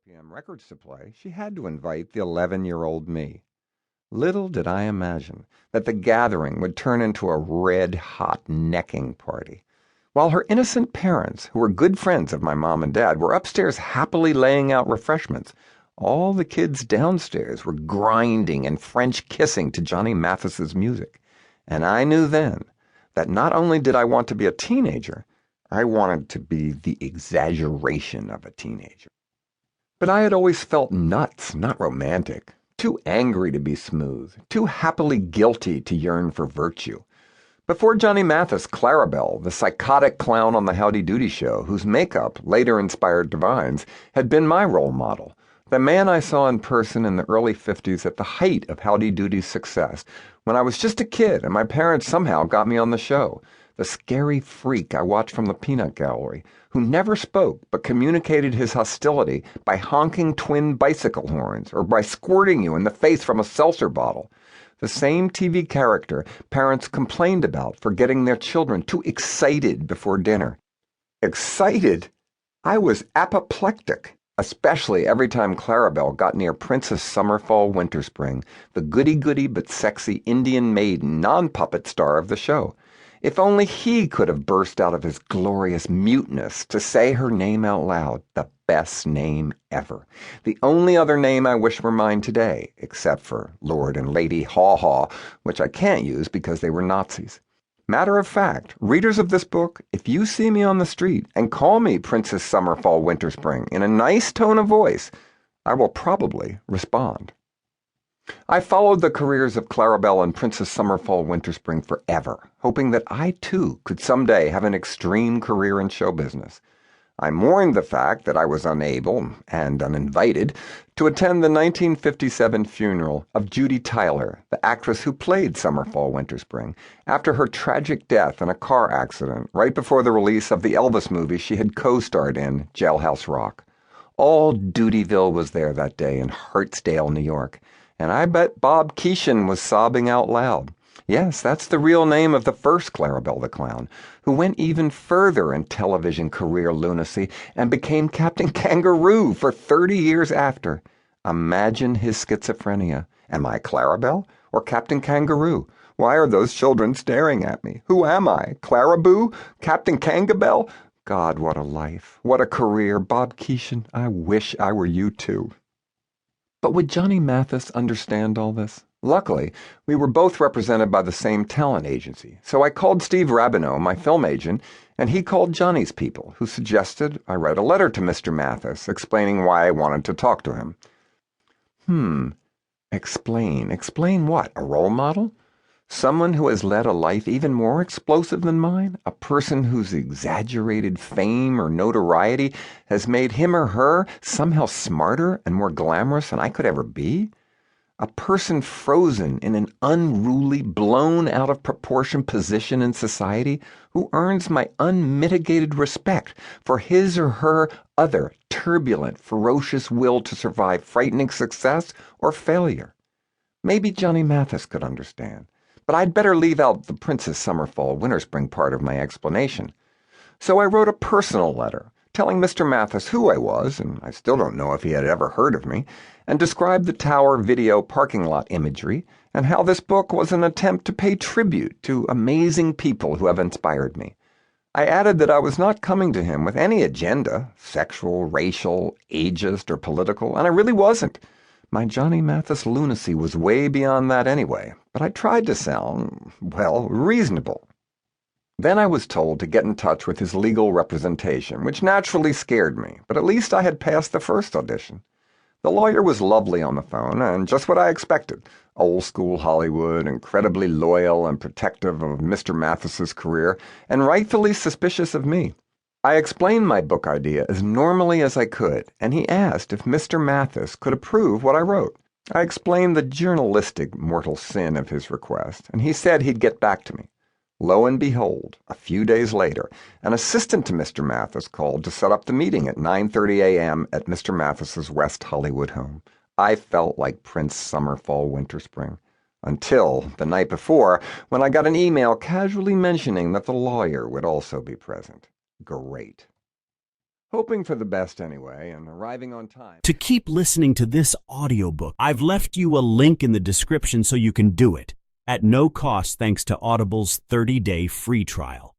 p.m. records to play, she had to invite the 11-year-old me. Little did I imagine that the gathering would turn into a red-hot necking party. While her innocent parents, who were good friends of my mom and dad, were upstairs happily laying out refreshments, all the kids downstairs were grinding and French kissing to Johnny Mathis's music. And I knew then that not only did I want to be a teenager, I wanted to be the exaggeration of a teenager. But I had always felt nuts, not romantic, too angry to be smooth, too happily guilty to yearn for virtue. Before Johnny Mathis, Clarabelle, the psychotic clown on the Howdy Doody show, whose makeup later inspired Divine's, had been my role model, the man I saw in person in the early 50s at the height of Howdy Doody's success, when I was just a kid and my parents somehow got me on the show. The scary freak I watched from the peanut gallery, who never spoke but communicated his hostility by honking twin bicycle horns or by squirting you in the face from a seltzer bottle. The same TV character parents complained about for getting their children too excited before dinner. Excited? I was apoplectic, especially every time Clarabelle got near Princess Summerfall Winterspring, the goody-goody but sexy Indian maiden non-puppet star of the show. If only he could have burst out of his glorious muteness to say her name out loud, the best name ever. The only other name I wish were mine today, except for Lord and Lady Haw Haw, which I can't use because they were Nazis. Matter of fact, readers of this book, if you see me on the street and call me Princess Summerfall Winterspring in a nice tone of voice, I will probably respond. I followed the careers of Clarabelle and Princess Summerfall Winterspring forever, hoping that I too could someday have an extreme career in show business. I mourned the fact that I was unable, and uninvited, to attend the 1957 funeral of Judy Tyler, the actress who played Summerfall Winterspring, after her tragic death in a car accident right before the release of the Elvis movie she had co-starred in, Jailhouse Rock. All Doodyville was there that day in Hartsdale, New York. And I bet Bob Keeshan was sobbing out loud. Yes, that's the real name of the first Clarabelle the Clown, who went even further in television career lunacy and became Captain Kangaroo for 30 years after. Imagine his schizophrenia. Am I Clarabelle or Captain Kangaroo? Why are those children staring at me? Who am I? Claraboo? Captain Kangabelle? God, what a life. What a career. Bob Keeshan, I wish I were you too. But would Johnny Mathis understand all this? Luckily, we were both represented by the same talent agency, so I called Steve Rabineau, my film agent, and he called Johnny's people, who suggested I write a letter to Mr. Mathis explaining why I wanted to talk to him. Explain. Explain what? A role model? Someone who has led a life even more explosive than mine? A person whose exaggerated fame or notoriety has made him or her somehow smarter and more glamorous than I could ever be? A person frozen in an unruly, blown out of proportion position in society who earns my unmitigated respect for his or her other turbulent, ferocious will to survive frightening success or failure. Maybe Johnny Mathis could understand. But I'd better leave out the Princess Summerfall Winterspring part of my explanation. So I wrote a personal letter, telling Mr. Mathis who I was, and I still don't know if he had ever heard of me, and described the Tower video parking lot imagery, and how this book was an attempt to pay tribute to amazing people who have inspired me. I added that I was not coming to him with any agenda, sexual, racial, ageist, or political, and I really wasn't. My Johnny Mathis lunacy was way beyond that anyway, but I tried to sound, well, reasonable. Then I was told to get in touch with his legal representation, which naturally scared me, but at least I had passed the first audition. The lawyer was lovely on the phone, and just what I expected. Old-school Hollywood, incredibly loyal and protective of Mr. Mathis's career, and rightfully suspicious of me. I explained my book idea as normally as I could, and he asked if Mr. Mathis could approve what I wrote. I explained the journalistic mortal sin of his request, and he said he'd get back to me. Lo and behold, a few days later, an assistant to Mr. Mathis called to set up the meeting at 9:30 a.m. at Mr. Mathis's West Hollywood home. I felt like Prince Summerfall Winterspring. Until the night before, when I got an email casually mentioning that the lawyer would also be present. Great. hoping for the best anyway, and arriving on time. To keep listening to this audiobook, I've left you a link in the description so you can do it at no cost thanks to Audible's 30-day free trial.